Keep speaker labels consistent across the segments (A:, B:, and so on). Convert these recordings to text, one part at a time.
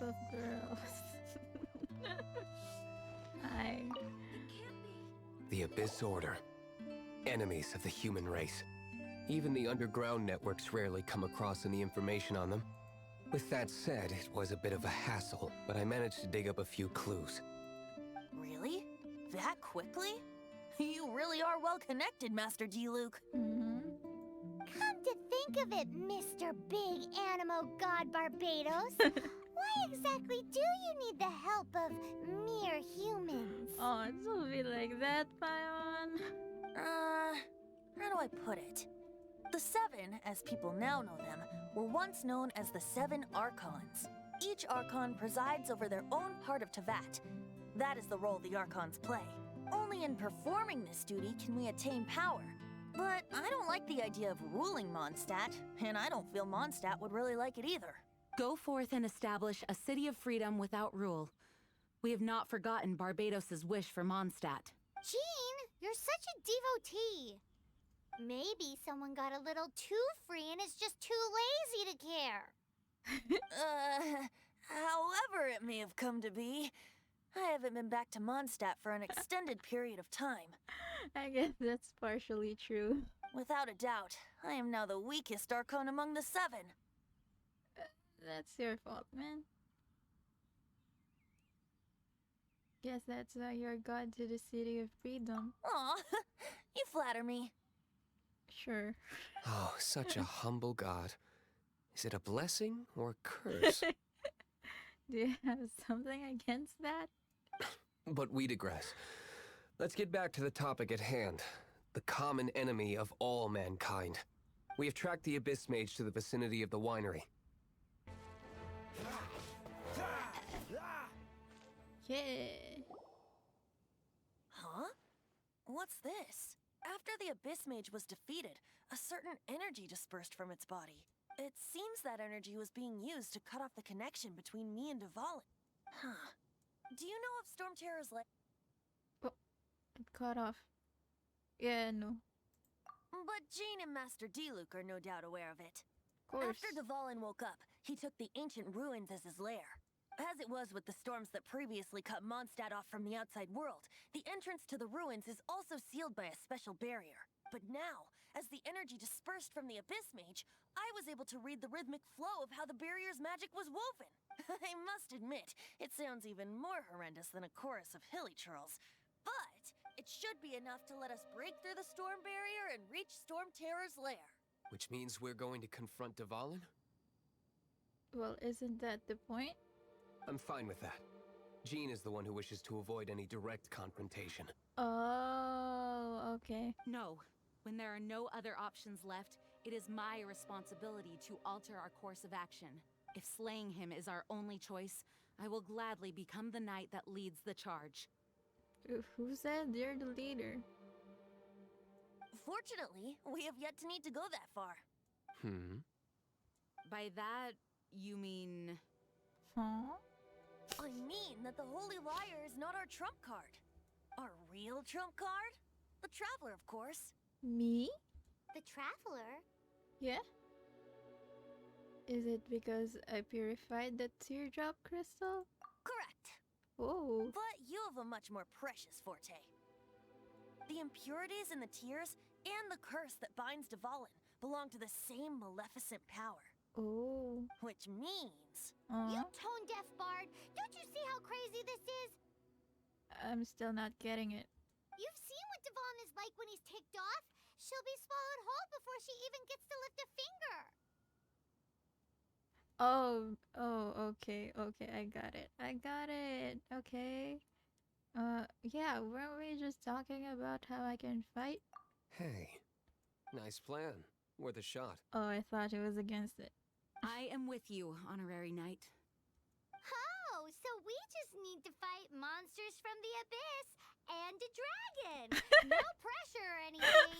A: Powerpuff Girls. Hi.
B: The Abyss Order. Enemies of the human race. Even the underground networks rarely come across any information on them. With that said, it was a bit of a hassle, but I managed to dig up a few clues.
C: Really? That quickly? You really are well connected, Master D-Luke.
D: Come to think of it, Mr. Big Animo God Barbados, why exactly do you need the help of mere humans?
A: Oh, don't be like that, Paimon.
C: How do I put it? The Seven, as people now know them, were once known as the Seven Archons. Each Archon presides over their own part of Teyvat. That is the role the Archons play. Only in performing this duty can we attain power. But I don't like the idea of ruling Mondstat, and I don't feel Mondstat would really like it either.
E: Go forth and establish a city of freedom without rule. We have not forgotten Barbados's wish for Mondstat.
D: Jean, you're such a devotee. Maybe someone got a little too free and is just too lazy to care.
C: However it may have come to be, I haven't been back to Mondstat for an extended period of time.
A: I guess that's partially true.
C: Without a doubt, I am now the weakest Archon among the Seven.
A: That's your fault, man. Guess that's why you're god to the City of Freedom.
C: Aw, you flatter me.
A: Sure.
B: Oh, such a humble god. Is it a blessing or a curse?
A: Do you have something against that?
B: But we digress. Let's get back to the topic at hand. The common enemy of all mankind. We have tracked the Abyss Mage to the vicinity of the winery.
A: Yeah.
C: Huh? What's this? After the Abyss Mage was defeated, a certain energy dispersed from its body. It seems that energy was being used to cut off the connection between me and Dvalin. Huh. Do you know of Storm Terror's
A: Oh, it cut off. Yeah, no.
C: But Jean and Master D-Luke are no doubt aware of it.
A: Of course.
C: After Dvalin woke up, he took the ancient ruins as his lair. As it was with the storms that previously cut Mondstat off from the outside world, the entrance to the ruins is also sealed by a special barrier. But now, as the energy dispersed from the Abyss Mage, I was able to read the rhythmic flow of how the barrier's magic was woven. I must admit, it sounds even more horrendous than a chorus of hilly churls. But it should be enough to let us break through the storm barrier and reach Storm Terror's lair.
B: Which means we're going to confront Dvalin?
A: Well, isn't that the point?
B: I'm fine with that. Jean is the one who wishes to avoid any direct confrontation.
A: Oh, okay.
E: No. When there are no other options left, it is my responsibility to alter our course of action. If slaying him is our only choice, I will gladly become the knight that leads the charge.
A: Who said they're the leader?
C: Fortunately, we have yet to need to go that far.
E: By that, you mean...
A: Huh?
C: I mean that the Holy Liar is not our trump card. Our real trump card? The Traveler, of course.
A: Me?
D: The Traveler?
A: Yeah? Is it because I purified the teardrop crystal?
C: Correct.
A: Oh.
C: But you have a much more precious forte. The impurities in the tears and the curse that binds Dvalin belong to the same maleficent power.
A: Oh.
C: Which means...
D: You tone-deaf bard! Don't you see how crazy this is?
A: I'm still not getting it.
D: You've seen what Dvalin is like when he's ticked off. She'll be swallowed whole before she even gets to lift a finger.
A: Oh, okay, I got it. Okay. Yeah, weren't we just talking about how I can fight?
B: Hey, nice plan. Worth a shot.
A: Oh, I thought it was against it.
E: I am with you, honorary knight.
D: Oh, so we just need to fight monsters from the abyss and a dragon. No pressure or anything.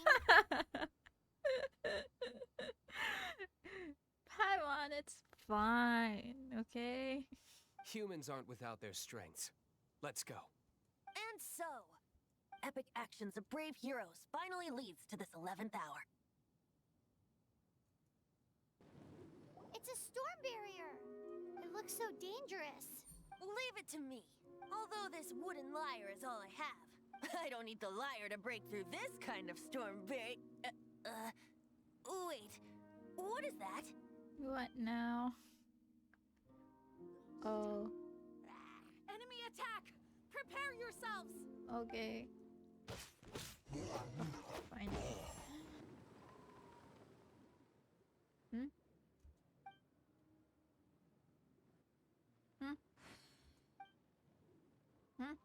A: Paimon, it's fine, okay?
B: Humans aren't without their strengths. Let's go.
C: And so, epic actions of brave heroes finally leads to this 11th hour.
D: It's a storm barrier. It looks so dangerous.
C: Leave it to me. Although this wooden lyre is all I have, I don't need the lyre to break through this kind of storm wait, what is that?
A: What now? Oh,
E: Enemy attack! Prepare yourselves!
A: okay. Fine. Hmm? Hmm? Hmm?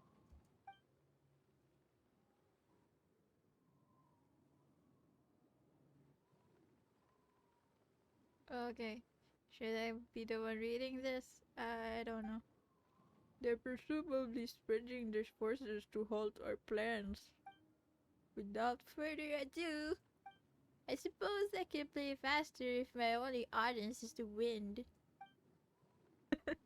A: Okay. Should I be the one reading this? I don't know. They're presumably spreading their forces to halt our plans. Without further ado, I suppose I can play faster if my only audience is the wind. It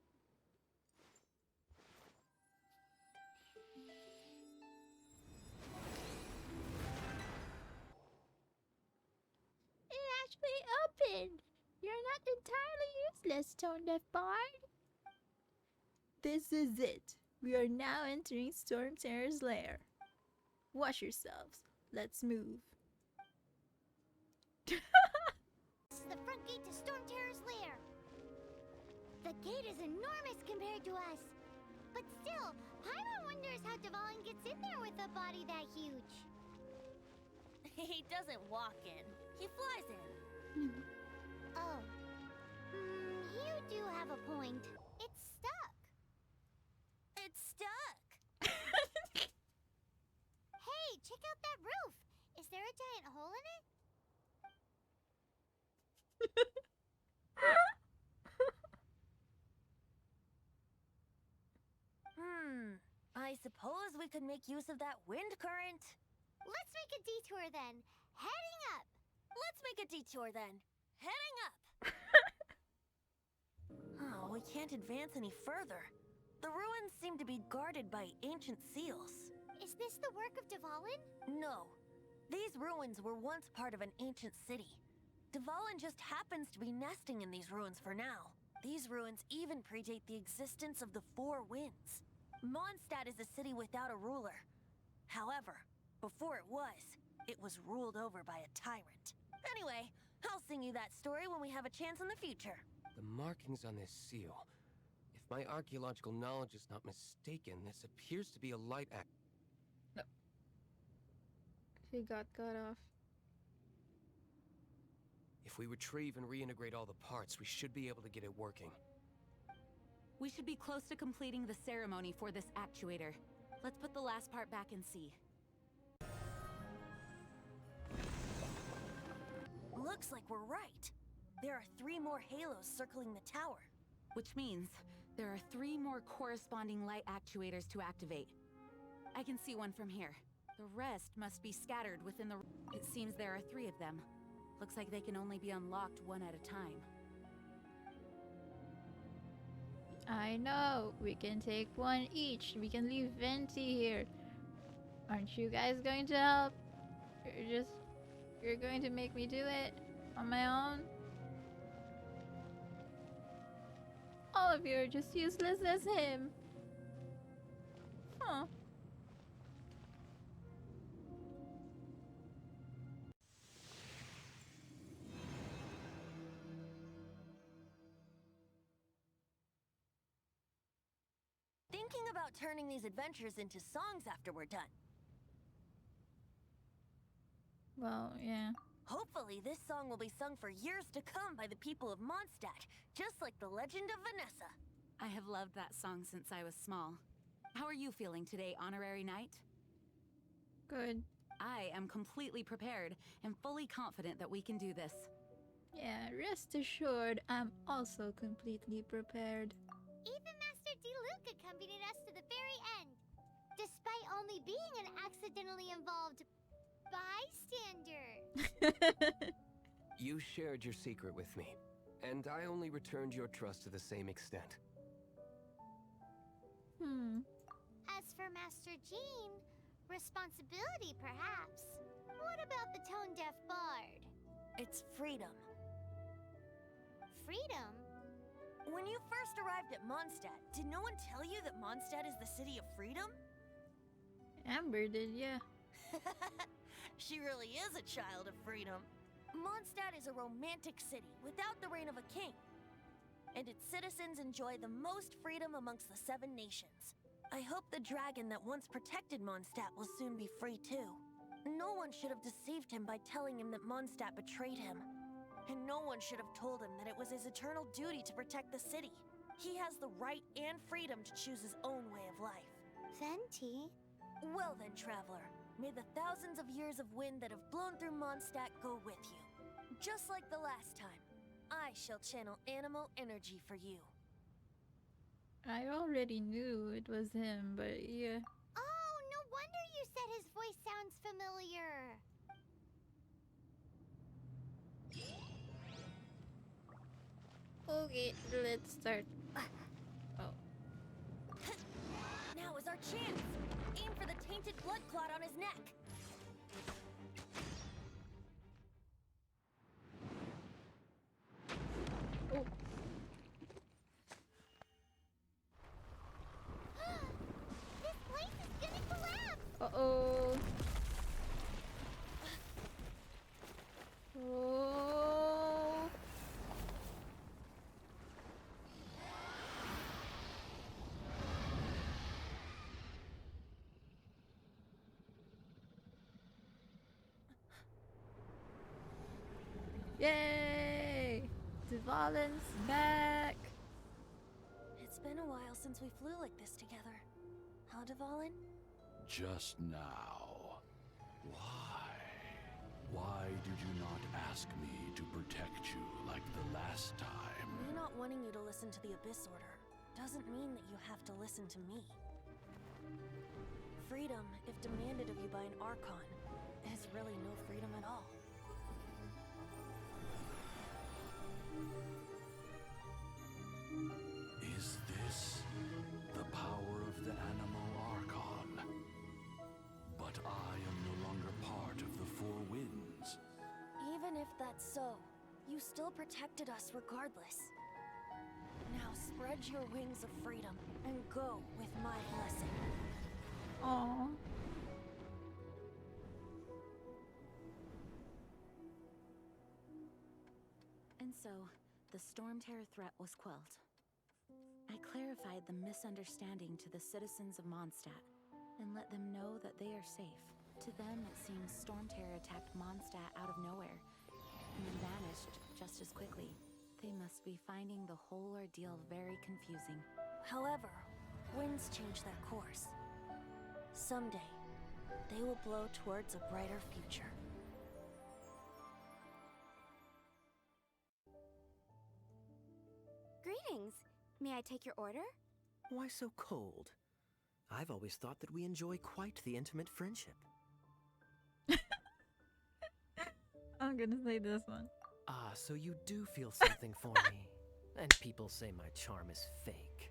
A: actually opened! You're not entirely useless, Tone Deaf Bard. This is it. We are now entering Storm Terror's lair. Wash yourselves. Let's move.
D: This is the front gate to Storm Terror's lair. The gate is enormous compared to us. But still, Paimon wonders how Dvalin gets in there with a body that huge.
C: He doesn't walk in. He flies in.
D: Oh. You do have a point. It's stuck.
C: It's stuck.
D: Hey, check out that roof. Is there a giant hole in it?
C: I suppose we could make use of that wind current.
D: Let's make a detour then. Heading up.
C: Let's make a detour then. Heading up. Oh, we can't advance any further. The ruins seem to be guarded by ancient seals.
D: Is this the work of Dvalin?
C: No. These ruins were once part of an ancient city. Dvalin just happens to be nesting in these ruins for now. These ruins even predate the existence of the Four Winds. Mondstat is a city without a ruler. However, before it was ruled over by a tyrant. Anyway, I'll sing you that story when we have a chance in the future.
B: The markings on this seal. If my archaeological knowledge is not mistaken, this appears to be a light act.
A: She got cut off.
B: If we retrieve and reintegrate all the parts, we should be able to get it working.
E: We should be close to completing the ceremony for this actuator. Let's put the last part back and see.
C: Looks like we're right. There are 3 more halos circling the tower.
E: Which means there are 3 more corresponding light actuators to activate. I can see one from here. The rest must be scattered within the... It seems there are 3 of them. Looks like they can only be unlocked one at a time.
A: I know. We can take one each. We can leave Venti here. Aren't you guys going to help? You're going to make me do it on my own? All of you are just useless as him. Huh.
C: Thinking about turning these adventures into songs after we're done.
A: Well, yeah.
C: Hopefully, this song will be sung for years to come by the people of Mondstat, just like the legend of Vanessa.
E: I have loved that song since I was small. How are you feeling today, Honorary Knight?
A: Good.
E: I am completely prepared and fully confident that we can do this.
A: Yeah, rest assured, I'm also completely prepared.
D: Even Master Diluc accompanied us to the very end, despite only being an accidentally involved bystander.
B: You shared your secret with me, and I only returned your trust to the same extent.
D: As for Master Jean, responsibility perhaps. What about the tone-deaf bard?
C: It's freedom.
D: Freedom?
C: When you first arrived at Mondstat, did no one tell you that Mondstat is the city of freedom?
A: Amber did, yeah.
C: She really is a child of freedom. Mondstadt is a romantic city without the reign of a king. And its citizens enjoy the most freedom amongst the 7 nations. I hope the dragon that once protected Mondstadt will soon be free too. No one should have deceived him by telling him that Mondstadt betrayed him. And no one should have told him that it was his eternal duty to protect the city. He has the right and freedom to choose his own way of life.
D: Venti?
C: Well then, traveler, may the thousands of years of wind that have blown through Mondstadt go with you. Just like the last time, I shall channel animal energy for you.
A: I already knew it was him, but yeah.
D: Oh, no wonder you said his voice sounds familiar.
A: Okay, let's start. Oh.
C: Now is our chance! Aim for the tainted blood clot on his neck!
A: Oh.
D: This place is gonna collapse!
A: Uh-oh. Oh. Yay! Dvalin's back!
C: It's been a while since we flew like this together. How, Dvalin?
F: Just now. Why? Why did you not ask me to protect you like the last time?
C: Me not wanting you to listen to the Abyss Order doesn't mean that you have to listen to me. Freedom, if demanded of you by an Archon, is really no freedom at all.
F: Is this the power of the animal Archon? But I am no longer part of the Four Winds.
C: Even if that's so, you still protected us regardless. Now spread your wings of freedom and go with my blessing.
A: Aww.
E: And so, the Storm Terror threat was quelled. I clarified the misunderstanding to the citizens of Mondstadt, and let them know that they are safe. To them, it seems Storm Terror attacked Mondstadt out of nowhere, and then vanished just as quickly. They must be finding the whole ordeal very confusing.
C: However, winds change their course. Someday, they will blow towards a brighter future.
D: Greetings. May I take your order?
G: Why so cold? I've always thought that we enjoy quite the intimate friendship.
A: I'm gonna say this one.
G: Ah, so you do feel something for me. And people say my charm is fake.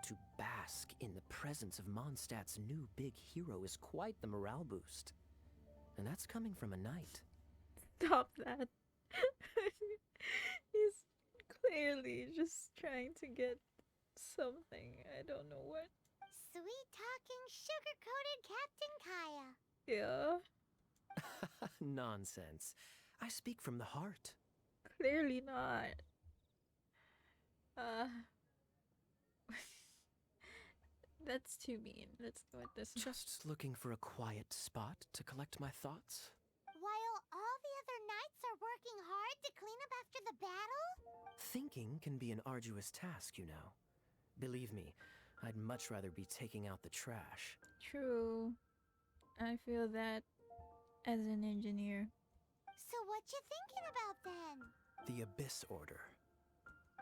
G: To bask in the presence of Mondstadt's new big hero is quite the morale boost. And that's coming from a knight.
A: Stop that. He's clearly just trying to get something. I don't know what.
D: Sweet talking, sugar-coated Captain Kaya.
A: Yeah,
G: Nonsense. I speak from the heart.
A: clearly not. That's too mean. Let's go with this one.
G: Just looking for a quiet spot to collect my thoughts.
D: While all the other knights are working hard to clean up after the battle?
G: Thinking can be an arduous task, you know. Believe me, I'd much rather be taking out the trash.
A: True. I feel that as an engineer.
D: So what you thinking about then?
G: The Abyss Order.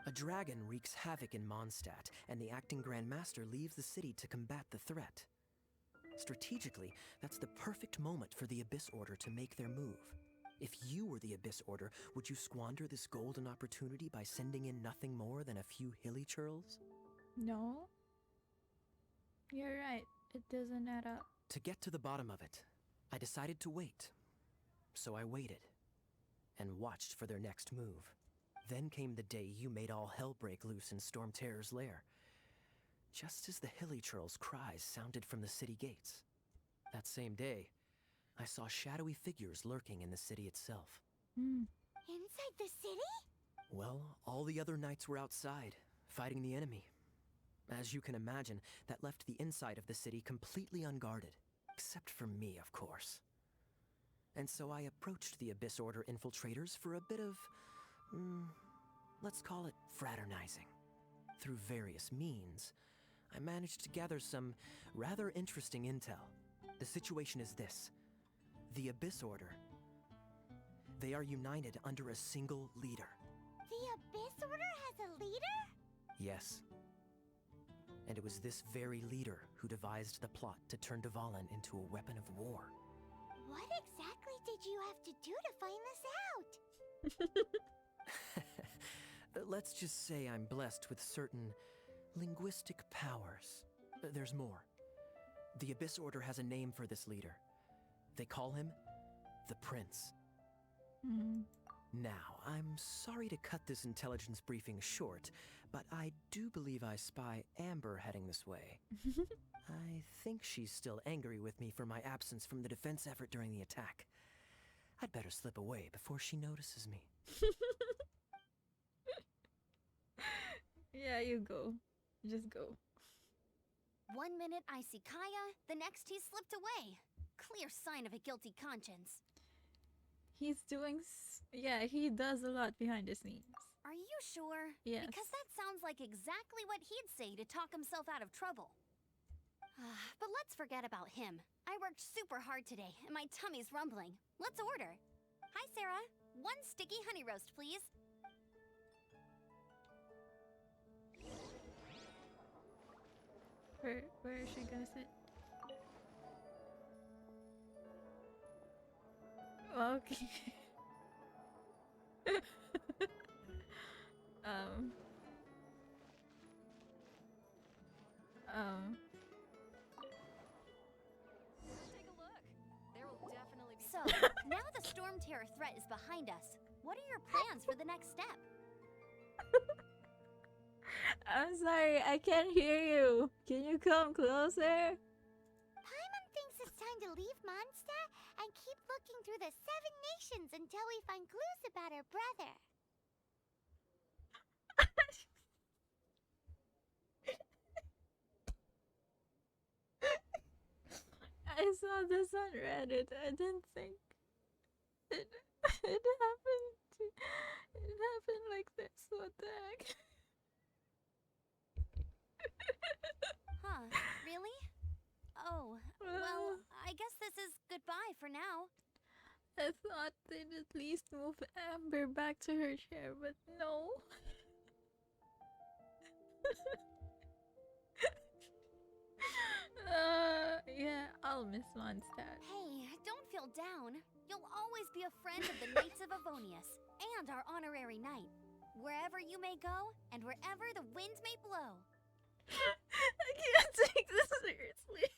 G: A dragon wreaks havoc in Mondstadt, and the acting Grand Master leaves the city to combat the threat. Strategically, that's the perfect moment for the Abyss Order to make their move. If you were the Abyss Order, would you squander this golden opportunity by sending in nothing more than a few hilly churls?
A: No? You're right. It doesn't add up.
G: To get to the bottom of it, I decided to wait. So I waited, and watched for their next move. Then came the day you made all hell break loose in Storm Terror's lair. Just as the Hilichurl's cries sounded from the city gates. That same day, I saw shadowy figures lurking in the city itself.
A: Hmm.
D: Inside the city?
G: Well, all the other knights were outside, fighting the enemy. As you can imagine, that left the inside of the city completely unguarded. Except for me, of course. And so I approached the Abyss Order infiltrators for a bit of... let's call it fraternizing. Through various means, I managed to gather some rather interesting intel. The situation is this. The Abyss Order. They are united under a single leader.
D: The Abyss Order has a leader?
G: Yes. And it was this very leader who devised the plot to turn Dvalin into a weapon of war.
D: What exactly did you have to do to find this out?
G: Let's just say I'm blessed with certain linguistic powers. There's more. The Abyss Order has a name for this leader. They call him the Prince.
A: Hmm.
G: Now, I'm sorry to cut this intelligence briefing short, but I do believe I spy Amber heading this way. I think she's still angry with me for my absence from the defense effort during the attack. I'd better slip away before she notices me.
A: Yeah, you go. Just go.
C: 1 minute I see Kaya, the next he's slipped away. Clear sign of a guilty conscience.
A: He's doing... yeah, he does a lot behind the scenes.
C: Are you sure?
A: Yes.
C: Because that sounds like exactly what he'd say to talk himself out of trouble. But let's forget about him. I worked super hard today, and my tummy's rumbling. Let's order. Hi, Sarah. 1 sticky honey roast, please.
A: Where is she gonna sit? Okay. um.
E: Take a look. There will definitely be
C: So, now the Storm Terror threat is behind us. What are your plans for the next step?
A: I'm sorry, I can't hear you. Can you come closer?
D: Paimon thinks it's time to leave Mondstat and keep looking through the 7 nations until we find clues about her brother.
A: I saw this on Reddit. I didn't think it happened. It happened like this. What the heck?
C: Huh, really? Oh, well, I guess this is goodbye for now.
A: I thought they'd at least move Amber back to her chair, but no. Yeah, I'll miss Mondstat.
C: Hey, don't feel down. You'll always be a friend of the Knights of Avonius, and our honorary knight. Wherever you may go, and wherever the wind may blow.
A: I can't take this seriously.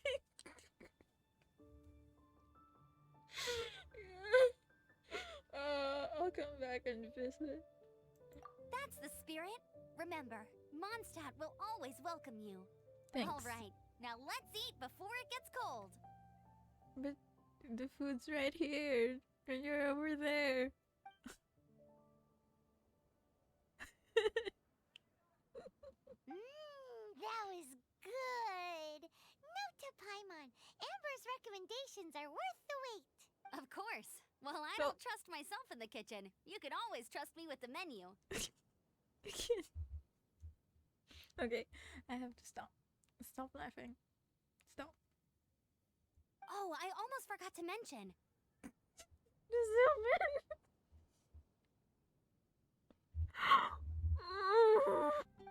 A: I'll come back and visit.
C: That's the spirit. Remember, Mondstat will always welcome you.
A: Thanks.
C: All right, now let's eat before it gets cold.
A: But the food's right here, and you're over there.
D: That was good. Note to Paimon, Amber's recommendations are worth the wait.
C: Of course. Well, I
A: So-
C: don't trust myself in the kitchen. You can always trust me with the menu.
A: Okay, I have to stop. Stop laughing. Stop.
C: Oh, I almost forgot to mention.
A: Just zoom in.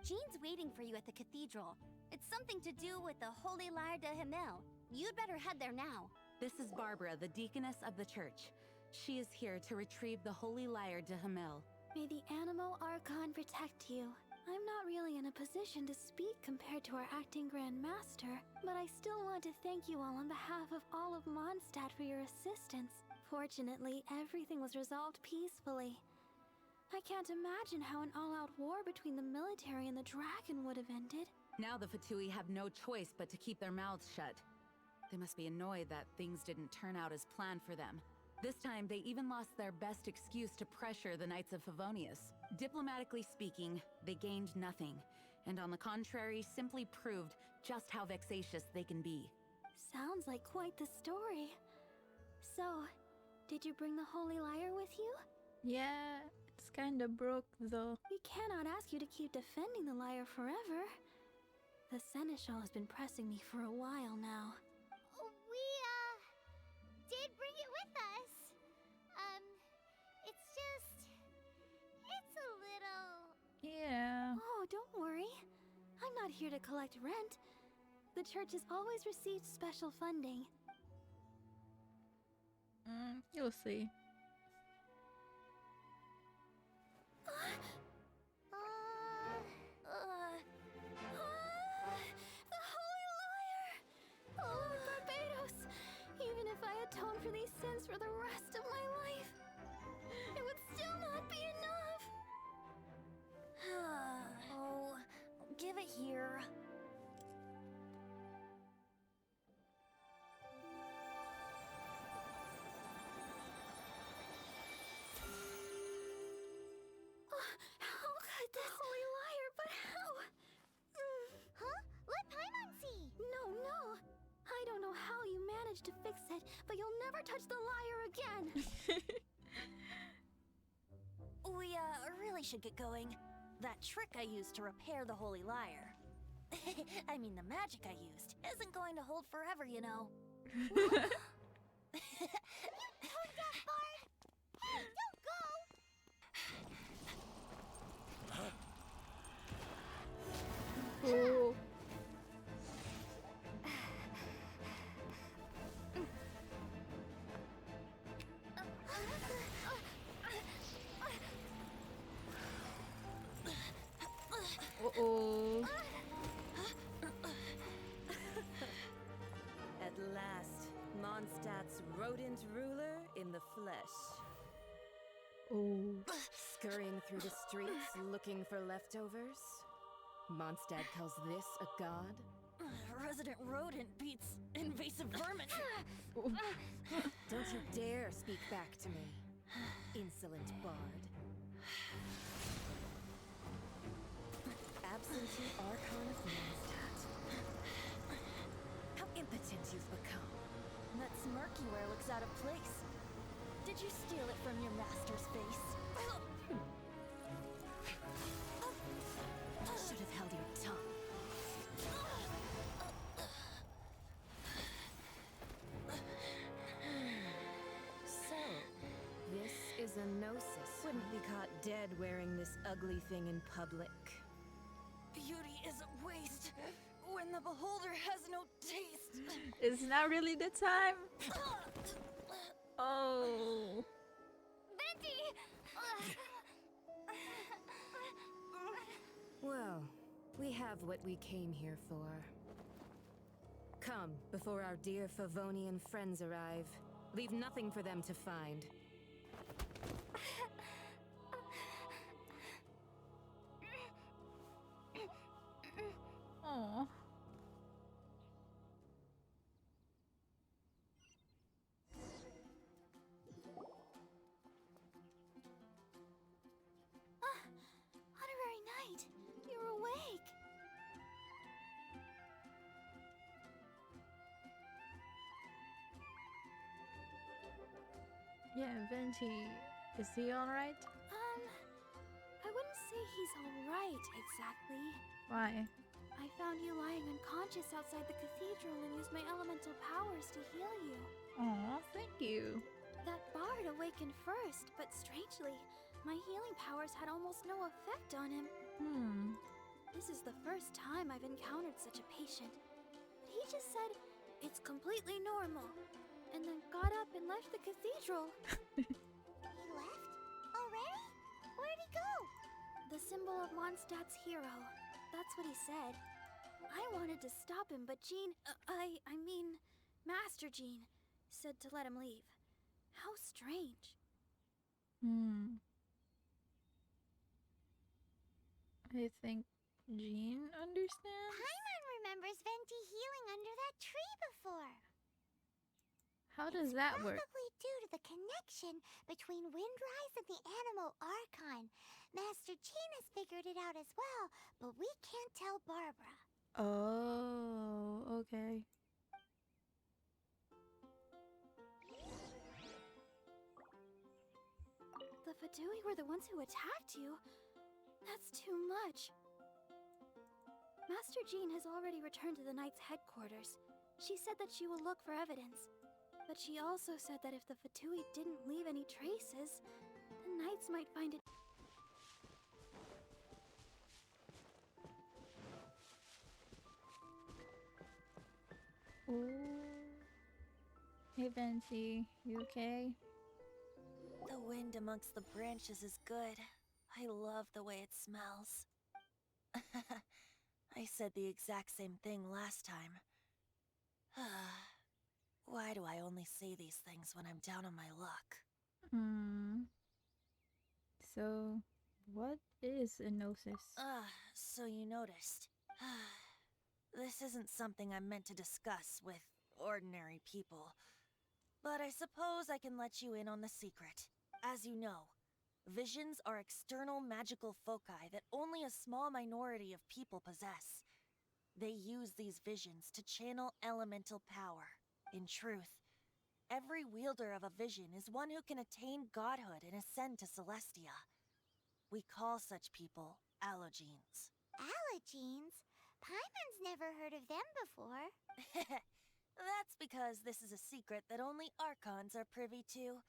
C: Jean's waiting for you at the cathedral. It's something to do with the Holy Lyre de Himmel. You'd better head there now.
E: This is Barbara, the deaconess of the church. She is here to retrieve the Holy Lyre de Himmel.
H: May the Animal Archon protect you. I'm not really in a position to speak compared to our acting Grand Master, but I still want to thank you all on behalf of all of Mondstat for your assistance. Fortunately, everything was resolved peacefully. I can't imagine how an all-out war between the military and the dragon would have ended.
E: Now the Fatui have no choice but to keep their mouths shut. They must be annoyed that things didn't turn out as planned for them. This time, they even lost their best excuse to pressure the Knights of Favonius. Diplomatically speaking, they gained nothing, and on the contrary, simply proved just how vexatious they can be.
H: Sounds like quite the story. So, did you bring the Holy Lyre with you?
A: Yeah, it's kinda broke though.
H: We cannot ask you to keep defending the lyre forever. The Seneschal has been pressing me for a while now.
D: We, did bring it with us. It's just... It's a little...
A: Yeah.
H: Oh, don't worry. I'm not here to collect rent. The church has always received special funding.
A: You'll see.
H: The Holy Lyre! Lord Barbados! Even if I atone for these sins for the rest of my life, it would still not be enough!
C: Oh, give it here.
H: How could this... The Holy Lyre, but how?
D: Huh? Let Paimon see!
H: No. I don't know how you managed to fix it, but you'll never touch the lyre again!
C: We, really should get going. That trick I used to repair the Holy Lyre. I mean, the magic I used isn't going to hold forever, you know.
D: Tone deaf, Bard! Hey, don't go!
A: Oh. Uh-oh.
I: At last, Mondstat's rodent ruler in the flesh.
A: Oh.
I: Scurrying through the streets looking for leftovers? Mondstadt calls this a god?
C: Resident rodent beats invasive vermin.
I: Don't you dare speak back to me, insolent bard. Absentee Archon of Mondstat. How impotent you've become.
C: That smirky wear looks out of place. Did you steal it from your master's face?
I: Should have held your tongue. So, this is a gnosis. Wouldn't be caught dead wearing this ugly thing in public.
C: Beauty is a waste when the beholder has no taste.
A: It's not really the time. Oh.
D: Venti!
I: Well, we have what we came here for. Come, before our dear Favonian friends arrive. Leave nothing for them to find.
A: Oh.
H: Honorary Knight, you're awake.
A: Yeah, Venti. Is he alright?
H: I wouldn't say he's alright exactly.
A: Why?
H: I found you lying unconscious outside the cathedral and used my elemental powers to heal you.
A: Aw, thank you.
H: That bard awakened first, but strangely, my healing powers had almost no effect on him. This is the first time I've encountered such a patient. But he just said, it's completely normal, and then got up and left the cathedral.
D: He left? Already? Where'd he go?
H: The symbol of Mondstadt's hero. That's what he said. I wanted to stop him, but Jean, I mean, Master Jean, said to let him leave. How strange.
A: I think Jean understands?
D: Paimon remembers Venti healing under that tree before.
A: How does that work?
D: Probably due to the connection between Windrise and the Animal Archon. Master Jean has figured it out as well, but we can't tell Barbara.
A: Oh, okay.
H: The Fatui were the ones who attacked you. That's too much. Master Jean has already returned to the Knight's headquarters. She said that she will look for evidence. But she also said that if the Fatui didn't leave any traces, the Knights might find it.
A: Ooh. Hey, Venti, you okay?
C: The wind amongst the branches is good. I love the way it smells. I said the exact same thing last time. Why do I only say these things when I'm down on my luck?
A: So, what is a gnosis?
C: So you noticed. This isn't something I'm meant to discuss with ordinary people. But I suppose I can let you in on the secret. As you know, visions are external magical foci that only a small minority of people possess. They use these visions to channel elemental power. In truth, every wielder of a vision is one who can attain godhood and ascend to Celestia. We call such people allogenes.
D: Allogenes? Paimon's never heard of them before.
C: That's because this is a secret that only Archons are privy to.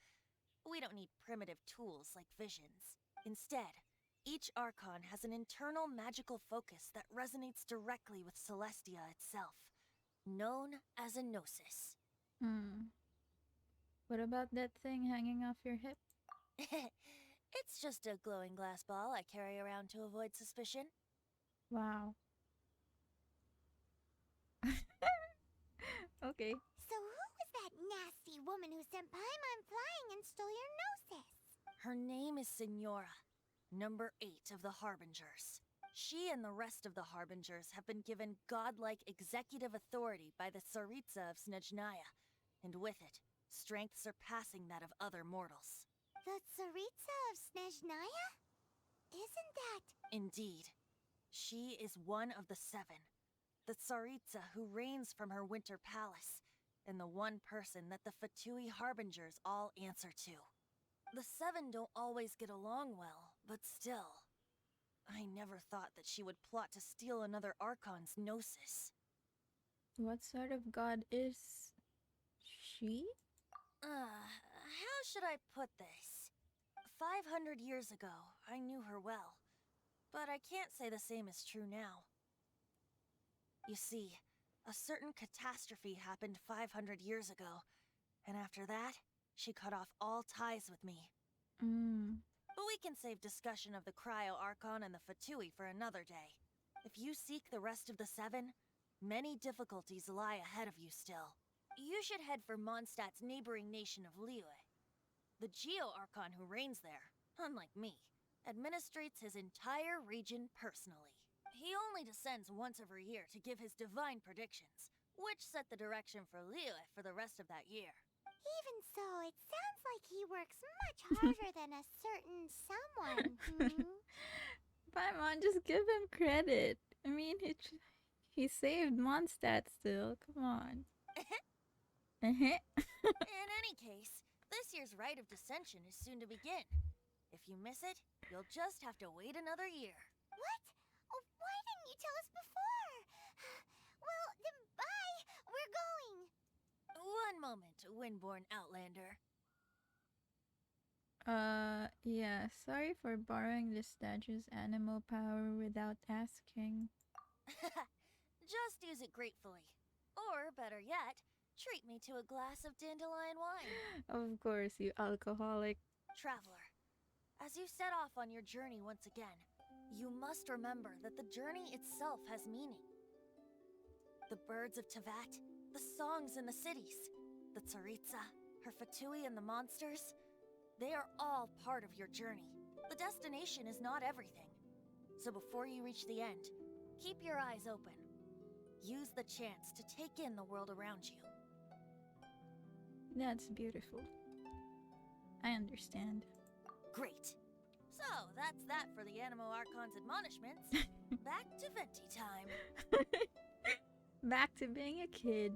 C: We don't need primitive tools like visions. Instead, each Archon has an internal magical focus that resonates directly with Celestia itself, known as a gnosis.
A: What about that thing hanging off your hip?
C: It's just a glowing glass ball I carry around to avoid suspicion.
A: Wow. Okay.
D: So who was that nasty woman who sent Paimon flying and stole your gnosis?
C: Her name is Signora, number 8 of the Harbingers. She and the rest of the Harbingers have been given godlike executive authority by the Tsaritsa of Snezhnaya, and with it, strength surpassing that of other mortals.
D: The Tsaritsa of Snezhnaya? Isn't that...
C: Indeed. She is one of the 7. The Tsaritsa who reigns from her winter palace, and the one person that the Fatui Harbingers all answer to. The 7 don't always get along well, but still. I never thought that she would plot to steal another Archon's gnosis.
A: What sort of god is she?
C: How should I put this? 500 years ago, I knew her well. But I can't say the same is true now. You see, a certain catastrophe happened 500 years ago, and after that, she cut off all ties with me. But we can save discussion of the Cryo Archon and the Fatui for another day. If you seek the rest of the 7, many difficulties lie ahead of you still. You should head for Mondstat's neighboring nation of Liyue. The Geo Archon who reigns there, unlike me, administrates his entire region personally. He only descends once every year to give his divine predictions, which set the direction for Liyue for the rest of that year.
D: Even so, it sounds like he works much harder than a certain someone.
A: Paimon, just give him credit. I mean, he saved Mondstat still. Come on.
C: In any case, this year's Rite of Dissension is soon to begin. If you miss it, you'll just have to wait another year.
D: What? Oh, why didn't you tell us before? Well, then bye. We're going.
C: One moment, Windborn Outlander.
A: Yeah, sorry for borrowing the statue's animal power without asking.
C: Just use it gratefully. Or, better yet, treat me to a glass of dandelion wine.
A: Of course, you alcoholic.
C: Traveler, as you set off on your journey once again, you must remember that the journey itself has meaning. The birds of Tevat, the songs in the cities, the Tsaritsa, her Fatui and the monsters, they are all part of your journey. The destination is not everything. So before you reach the end, keep your eyes open. Use the chance to take in the world around you.
A: That's beautiful. I understand.
C: Great. So, that's that for the Animo Archon's admonishments. Back to Venti time.
A: Back to being a kid.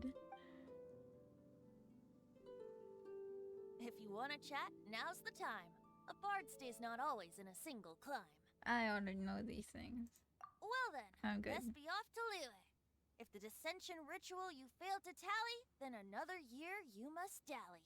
C: If you want to chat, now's the time. A bard stays not always in a single climb.
A: I already know these things.
C: Well then,
A: I'm good.
C: best be off to Liyue. If the dissension ritual you failed to tally, then another year you must dally.